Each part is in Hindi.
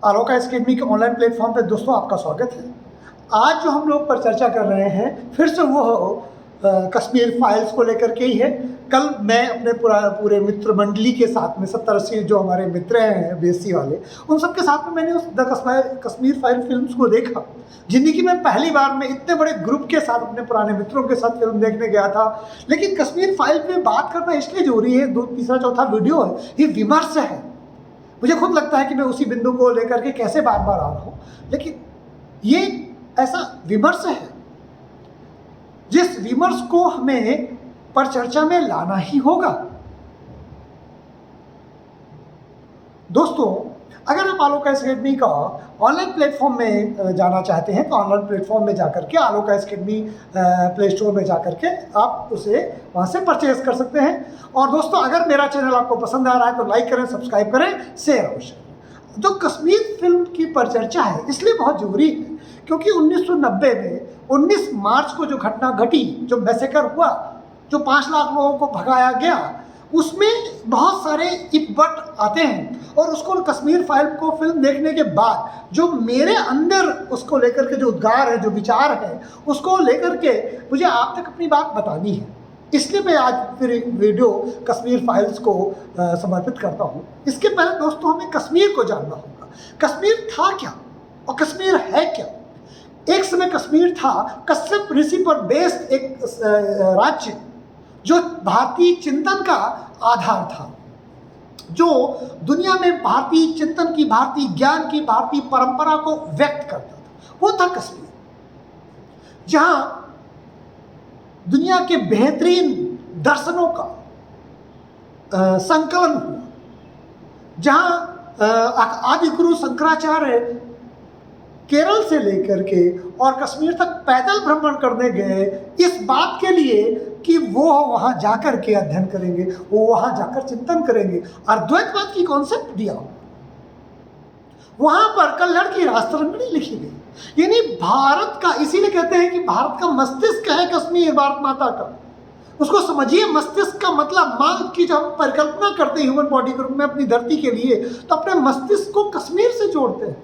आलोका एकेडमी के ऑनलाइन प्लेटफॉर्म पे दोस्तों आपका स्वागत है। आज जो हम लोग पर चर्चा कर रहे हैं फिर से वो कश्मीर फाइल्स को लेकर के ही है। कल मैं अपने पूरे मित्र मंडली के साथ में 70-80 जो हमारे मित्र हैं बीएससी वाले, उन सबके साथ में मैंने उस कश्मीर फाइल फिल्म्स को देखा। जिंदगी में पहली बार मैं इतने बड़े ग्रुप के साथ अपने पुराने मित्रों के साथ फिल्म देखने गया था। लेकिन कश्मीर फाइल पे बात करना इसलिए जरूरी है, तीसरा चौथा वीडियो है, ये विमर्श है। मुझे खुद लगता है कि मैं उसी बिंदु को लेकर के कैसे बार बार आ रहा हूँ, लेकिन ये ऐसा विमर्श है जिस विमर्श को हमें पर चर्चा में लाना ही होगा। दोस्तों, अगर आप आलोका एकेडमी का ऑनलाइन प्लेटफॉर्म में जाना चाहते हैं तो ऑनलाइन प्लेटफॉर्म में जाकर के आलोका एकेडमी प्ले स्टोर में जाकर के आप उसे वहाँ से परचेज कर सकते हैं। और दोस्तों, अगर मेरा चैनल आपको पसंद आ रहा है तो लाइक करें, सब्सक्राइब करें, शेयर अवश्य करें। जो कश्मीर फिल्म की परिचर्चा है इसलिए बहुत जरूरी है क्योंकि 1990 में 19 मार्च को जो घटना घटी, जो मैसेकर हुआ, जो 5 लाख लोगों को भगाया गया, उसमें बहुत सारे इफ बट आते हैं। और उसको कश्मीर फाइल को फिल्म देखने के बाद जो मेरे अंदर उसको लेकर के जो उद्गार है, जो विचार है, उसको लेकर के मुझे आप तक अपनी बात बतानी है। इसलिए मैं आज फिर वीडियो कश्मीर फाइल्स को समर्पित करता हूँ। इसके पहले दोस्तों हमें कश्मीर को जानना होगा। कश्मीर था क्या और कश्मीर है क्या? एक समय कश्मीर था कश्यप ऋषि पर बेस्ड एक राज्य जो भारतीय चिंतन का आधार था, जो दुनिया में भारतीय चिंतन की, भारतीय ज्ञान की, भारतीय परंपरा को व्यक्त करता था। वो था कश्मीर, जहां दुनिया के बेहतरीन दर्शनों का संकलन हुआ, जहां आदिगुरु शंकराचार्य केरल से लेकर के और कश्मीर तक पैदल भ्रमण करने गए इस बात के लिए कि वो वहाँ जाकर के अध्ययन करेंगे, वो वहाँ जाकर चिंतन करेंगे, अद्वैतवाद की कॉन्सेप्ट दिया। वहाँ पर कल्हड़ की राजतरंगिणी लिखी गई। यानी भारत का, इसीलिए कहते हैं कि भारत का मस्तिष्क है कश्मीर, भारत माता का। उसको समझिए, मस्तिष्क का मतलब माँ की जब हम परिकल्पना करते हैं ह्यूमन बॉडी के रूप में अपनी धरती के लिए, तो अपने मस्तिष्क को कश्मीर से जोड़ते हैं।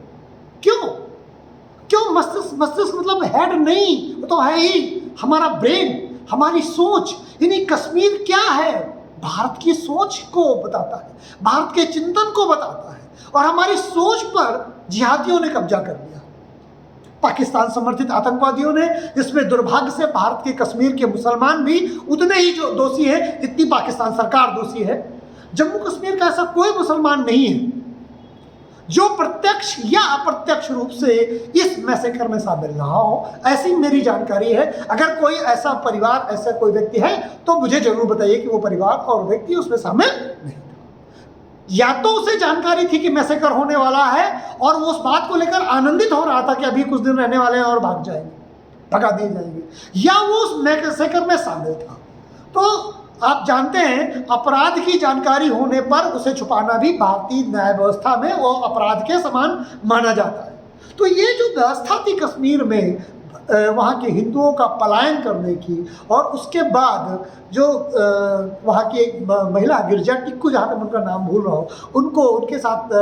क्यों मस्तिष्क मतलब हेड नहीं, वो तो है ही हमारा ब्रेन, हमारी सोच। यानी कश्मीर क्या है? भारत की सोच को बताता है, भारत के चिंतन को बताता है। और हमारी सोच पर जिहादियों ने कब्जा कर लिया, पाकिस्तान समर्थित आतंकवादियों ने, जिसमें दुर्भाग्य से भारत के कश्मीर के मुसलमान भी उतने ही जो दोषी है जितनी पाकिस्तान सरकार दोषी है। जम्मू कश्मीर का ऐसा कोई मुसलमान नहीं है जो प्रत्यक्ष या अप्रत्यक्ष रूप से इस मैसेकर में शामिल ना हो, ऐसी मेरी जानकारी है। अगर कोई ऐसा परिवार, ऐसा कोई व्यक्ति है तो मुझे जरूर बताइए कि वो परिवार और व्यक्ति उसमें शामिल नहीं था। या तो उसे जानकारी थी कि मैसेकर होने वाला है और वो उस बात को लेकर आनंदित हो रहा था कि अभी कुछ दिन रहने वाले हैं और भगा दिए जाएंगे, या वो उस मैसेकर में शामिल था। तो आप जानते हैं, अपराध की जानकारी होने पर उसे छुपाना भी भारतीय न्याय व्यवस्था में वो अपराध के समान माना जाता है। तो ये जो व्यवस्था थी कश्मीर में, वहाँ के हिंदुओं का पलायन करने की, और उसके बाद जो वहाँ की एक महिला गिरजा टिक्कू, जहाँ तक उनका नाम भूल रहा हूँ, उनको उनके साथ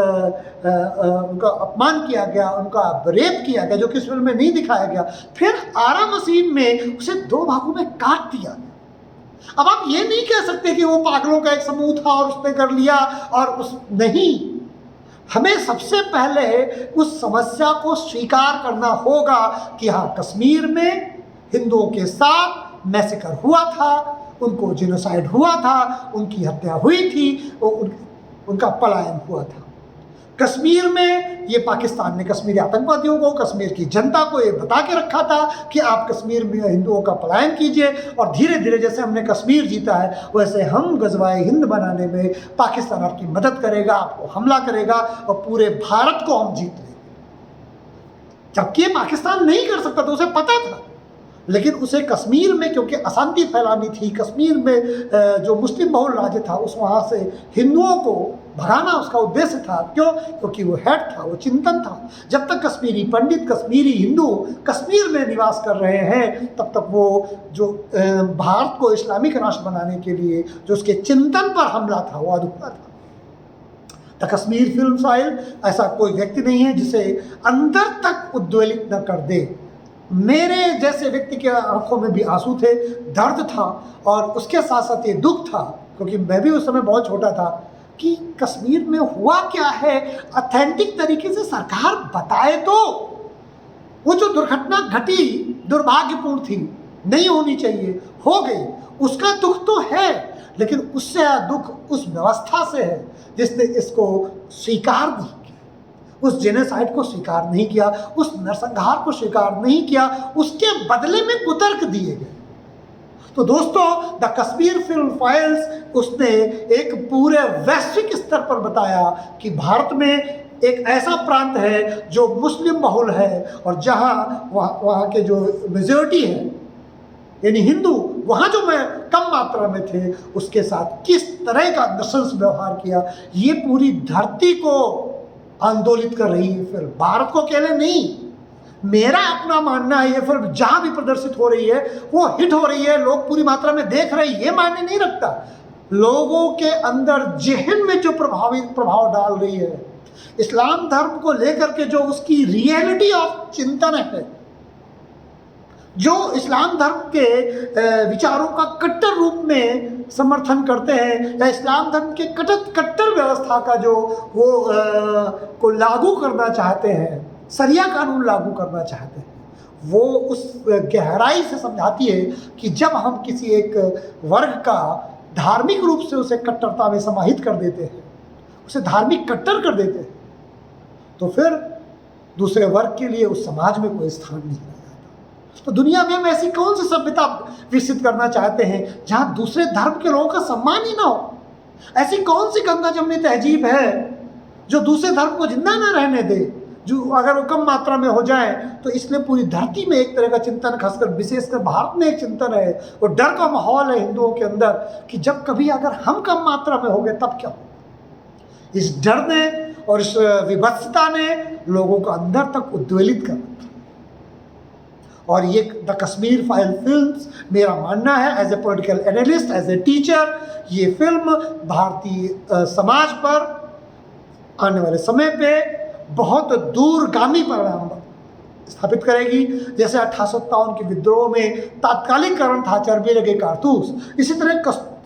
उनका अपमान किया गया, उनका रेप किया गया, जो कि इस फिल्म में नहीं दिखाया गया। फिर आरा मशीन में उसे 2 भागों में काट दिया गया। अब आप ये नहीं कह सकते कि वो पागलों का एक समूह था और उसने कर लिया, और नहीं, हमें सबसे पहले उस समस्या को स्वीकार करना होगा कि हाँ, कश्मीर में हिंदुओं के साथ मैसेकर हुआ था, उनको जिनोसाइड हुआ था, उनकी हत्या हुई थी, उनका पलायन हुआ था। कश्मीर में ये पाकिस्तान ने कश्मीरी आतंकवादियों को, कश्मीर की जनता को ये बता के रखा था कि आप कश्मीर में हिंदुओं का पलायन कीजिए, और धीरे धीरे जैसे हमने कश्मीर जीता है वैसे हम गजवाए हिंद बनाने में पाकिस्तान आपकी मदद करेगा, आपको हमला करेगा और पूरे भारत को हम जीत लेंगे। जबकि ये पाकिस्तान नहीं कर सकता था, उसे पता था, लेकिन उसे कश्मीर में क्योंकि अशांति फैलानी थी, कश्मीर में जो मुस्लिम बहुल राज्य था उस वहाँ से हिंदुओं को भगाना उसका उद्देश्य था। क्यों? क्योंकि वो हेड था, वो चिंतन था। जब तक कश्मीरी पंडित, कश्मीरी हिंदू कश्मीर में निवास कर रहे हैं, तब तक वो जो भारत को इस्लामिक राष्ट्र बनाने के लिए जो उसके चिंतन पर हमला था वो अधूरा था। द कश्मीर फिल्म फाइल ऐसा कोई व्यक्ति नहीं है जिसे अंदर तक उद्वेलित न कर दे। मेरे जैसे व्यक्ति के आंखों में भी आंसू थे, दर्द था, और उसके साथ साथ ये दुख था, क्योंकि मैं भी उस समय बहुत छोटा था, कि कश्मीर में हुआ क्या है, ऑथेंटिक तरीके से सरकार बताए तो। वो जो दुर्घटना घटी दुर्भाग्यपूर्ण थी, नहीं होनी चाहिए, हो गई, उसका दुख तो है, लेकिन उससे दुख उस व्यवस्था से है जिसने इसको स्वीकार नहीं किया, उस जेनोसाइड को स्वीकार नहीं किया, उस नरसंहार को स्वीकार नहीं किया, उसके बदले में कुतर्क दिए गए। तो दोस्तों, द कश्मीर फिल्म फाइल्स उसने एक पूरे वैश्विक स्तर पर बताया कि भारत में एक ऐसा प्रांत है जो मुस्लिम बहुल है, और जहाँ वहाँ के जो मेजॉरिटी है यानी हिंदू, वहाँ जो मैं कम मात्रा में थे, उसके साथ किस तरह का नृशंस व्यवहार किया, ये पूरी धरती को आंदोलित कर रही है फिल्म, भारत को अकेले नहीं। मेरा अपना मानना है ये फिल्म जहाँ भी प्रदर्शित हो रही है वो हिट हो रही है, लोग पूरी मात्रा में देख रहे हैं, ये मायने नहीं रखता। लोगों के अंदर जेहन में जो प्रभाव डाल रही है, इस्लाम धर्म को लेकर के जो उसकी रियलिटी ऑफ चिंतन है, जो इस्लाम धर्म के विचारों का कट्टर रूप में समर्थन करते हैं, या इस्लाम धर्म के कट्टर व्यवस्था का जो वो को लागू करना चाहते हैं, शरिया कानून लागू करना चाहते हैं, वो उस गहराई से समझाती है कि जब हम किसी एक वर्ग का धार्मिक रूप से उसे कट्टरता में समाहित कर देते हैं, उसे धार्मिक कट्टर कर देते हैं, तो फिर दूसरे वर्ग के लिए उस समाज में कोई स्थान नहीं रह जाता। तो दुनिया में हम ऐसी कौन सी सभ्यता विकसित करना चाहते हैं जहाँ दूसरे धर्म के लोगों का सम्मान ही ना हो? ऐसी कौन सी गंगा जमनी तहजीब है जो दूसरे धर्म को जिंदा ना रहने दे, जो अगर वो कम मात्रा में हो जाए तो इसलिए पूरी धरती में एक तरह का चिंतन, खासकर विशेषकर भारत में एक चिंतन है, वो डर का माहौल है हिंदुओं के अंदर कि जब कभी अगर हम कम मात्रा में हो गए तब क्या होगा। इस डर ने और इस विभत्सता ने लोगों को अंदर तक उद्वेलित कर रखा। और ये द कश्मीर फाइल फिल्म्स, मेरा मानना है as a political analyst, as a teacher, ये फिल्म भारतीय समाज पर आने वाले समय पे बहुत दूरगामी परिणाम स्थापित करेगी। जैसे 1857 के विद्रोह में तात्कालिककरण था चर्बी लगे कारतूस, इसी तरह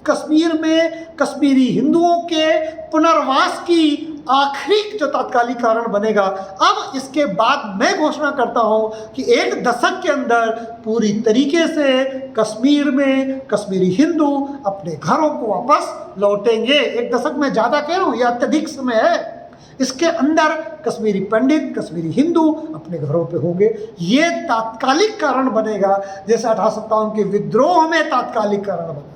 कश्मीर में कश्मीरी हिंदुओं के पुनर्वास की आखिरी जो तात्कालिक कारण बनेगा। अब इसके बाद मैं घोषणा करता हूं कि एक दशक के अंदर पूरी तरीके से कश्मीर में कश्मीरी हिंदू अपने घरों को वापस लौटेंगे। एक दशक में ज़्यादा कह रहा हूँ, यह अत्यधिक समय है। इसके अंदर कश्मीरी पंडित, कश्मीरी हिंदू अपने घरों पे होंगे। ये तात्कालिक कारण बनेगा, जैसे 1857 के विद्रोह में तात्कालिक कारण बना था।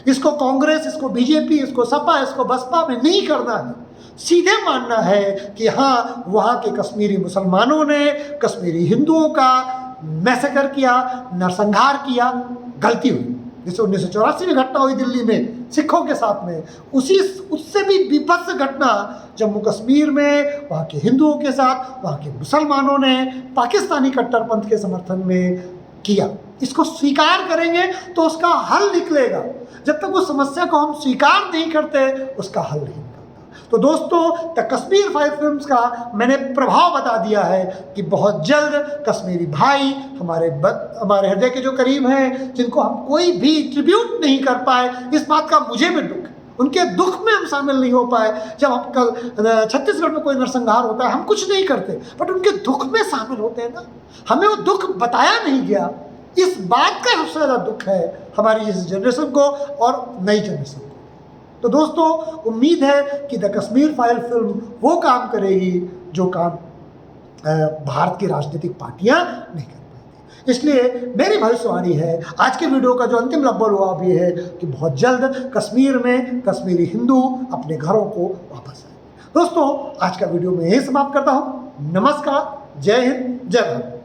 इसको कांग्रेस, इसको बीजेपी, इसको सपा, इसको बसपा में नहीं करना है। सीधे मानना है कि हाँ, वहाँ के कश्मीरी मुसलमानों ने कश्मीरी हिंदुओं का मैसेकर किया, नरसंहार किया, गलती हुई। जैसे 1984 में घटना हुई दिल्ली में सिखों के साथ में, उससे भी विभत्स घटना जम्मू कश्मीर में वहाँ के हिंदुओं के साथ वहाँ के मुसलमानों ने पाकिस्तानी कट्टरपंथ के समर्थन में किया। इसको स्वीकार करेंगे तो उसका हल निकलेगा। जब तक उस समस्या को हम स्वीकार नहीं करते, उसका हल नहीं निकलता। तो दोस्तों, द कश्मीर फाइल फिल्म्स का मैंने प्रभाव बता दिया है कि बहुत जल्द कश्मीरी भाई हमारे हृदय के जो करीब हैं, जिनको हम कोई भी ट्रिब्यूट नहीं कर पाए, इस बात का मुझे भी दुख है। उनके दुख में हम शामिल नहीं हो पाए। जब हम कल छत्तीसगढ़ में कोई नरसंहार होता है, हम कुछ नहीं करते, बट उनके दुख में शामिल होते हैं ना। हमें वो दुख बताया नहीं गया, इस बात का सबसे ज़्यादा दुख है हमारी इस जनरेशन को और नई जनरेशन को। तो दोस्तों, उम्मीद है कि द कश्मीर फाइल फिल्म वो काम करेगी जो काम भारत की राजनीतिक पार्टियां नहीं कर पाती। इसलिए मेरी भविष्यवाणी है, आज के वीडियो का जो अंतिम लफ्ज़ हुआ भी है कि बहुत जल्द कश्मीर में कश्मीरी हिंदू अपने घरों को वापस आए। दोस्तों, आज का वीडियो मैं यही समाप्त करता हूँ। नमस्कार, जय हिंद, जय भारत।